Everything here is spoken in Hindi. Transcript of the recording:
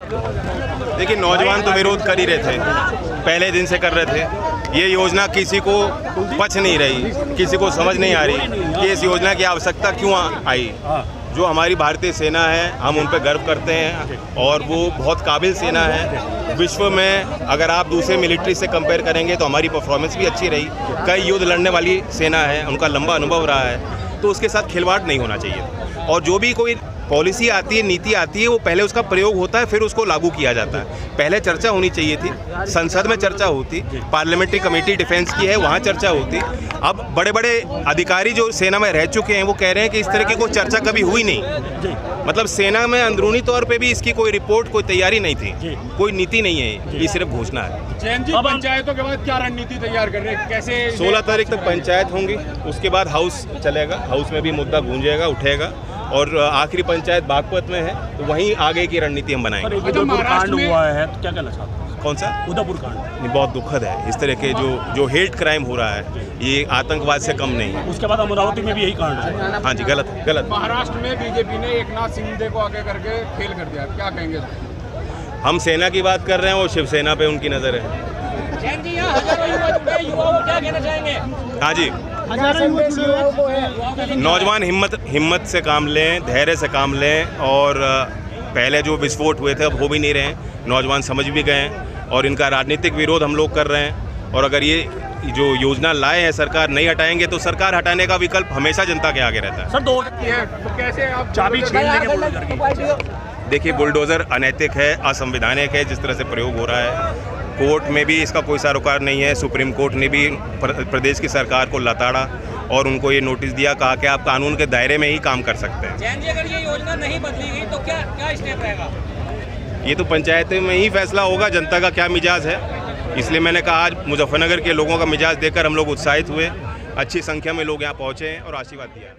देखिए, नौजवान तो विरोध कर ही रहे थे, पहले दिन से कर रहे थे। ये योजना किसी को पच नहीं रही, किसी को समझ नहीं आ रही कि इस योजना की आवश्यकता क्यों आई। जो हमारी भारतीय सेना है, हम उन पर गर्व करते हैं और वो बहुत काबिल सेना है। विश्व में अगर आप दूसरे मिलिट्री से कंपेयर करेंगे तो हमारी परफॉर्मेंस भी अच्छी रही। कई युद्ध लड़ने वाली सेना है, उनका लंबा अनुभव रहा है, तो उसके साथ खिलवाड़ नहीं होना चाहिए। और जो भी कोई पॉलिसी आती है, नीति आती है, वो पहले उसका प्रयोग होता है, फिर उसको लागू किया जाता है। पहले चर्चा होनी चाहिए थी, संसद में चर्चा होती, पार्लियामेंट्री कमेटी डिफेंस की है, वहाँ चर्चा होती। अब बड़े बड़े अधिकारी जो सेना में रह चुके हैं वो कह रहे हैं कि इस तरह की कोई चर्चा कभी हुई नहीं। मतलब सेना में अंदरूनी तौर पे भी इसकी कोई रिपोर्ट, कोई तैयारी नहीं थी, कोई नीति नहीं है, ये सिर्फ घोषणा है। जैन जी, पंचायतों के बाद क्या रणनीति तैयार कर रहे हैं, कैसे? 16 तारीख तक पंचायत होंगी, उसके बाद हाउस चलेगा, हाउस में भी मुद्दा गूंजेगा, उठेगा, और आखिरी पंचायत बागपत में है, तो वहीं आगे की रणनीति हम बनाएंगे। उदयपुर कांड हुआ है तो क्या कहना चाहते हैं? कौन सा? उदयपुर कांड। नहीं, बहुत दुखद है। इस तरह के जो हेट क्राइम हो रहा है, ये आतंकवाद से कम नहीं है। उसके बाद अमरावती में भी यही कांड है। हाँ जी, गलत। महाराष्ट्र में बीजेपी ने एकनाथ शिंदे को आगे करके फेल कर दिया, क्या कहेंगे? हम सेना की बात कर रहे हैं, वो शिवसेना पे उनकी नज़र है। जैन जी, यहाँ हजारों युवाओं को क्या कहना चाहेंगे? हाँ जी, नौजवान हिम्मत से काम लें, धैर्य से काम लें, और पहले जो विस्फोट हुए थे अब हो भी नहीं रहे हैं। नौजवान समझ भी गए हैं और इनका राजनीतिक विरोध हम लोग कर रहे हैं। और अगर ये जो योजना लाए हैं सरकार नहीं हटाएंगे तो सरकार हटाने का विकल्प हमेशा जनता के आगे रहता है। सर, दो तो कैसे आप चाबी छीन लेंगे बुलडोजर की? देखिए, बुलडोज़र अनैतिक है, असंवैधानिक है, जिस तरह से प्रयोग हो रहा है। कोर्ट में भी इसका कोई सरोकार नहीं है। सुप्रीम कोर्ट ने भी प्रदेश की सरकार को लताड़ा और उनको ये नोटिस दिया, कहा कि आप कानून के दायरे में ही काम कर सकते हैं। जैन जी, अगर ये योजना नहीं बदली गई तो क्या स्टेप रहेगा? ये तो पंचायतें में ही फैसला होगा, जनता का क्या मिजाज है। इसलिए मैंने कहा आज मुजफ्फरनगर के लोगों का मिजाज देखकर हम लोग उत्साहित हुए। अच्छी संख्या में लोग यहाँ पहुँचे और आशीर्वाद दिया।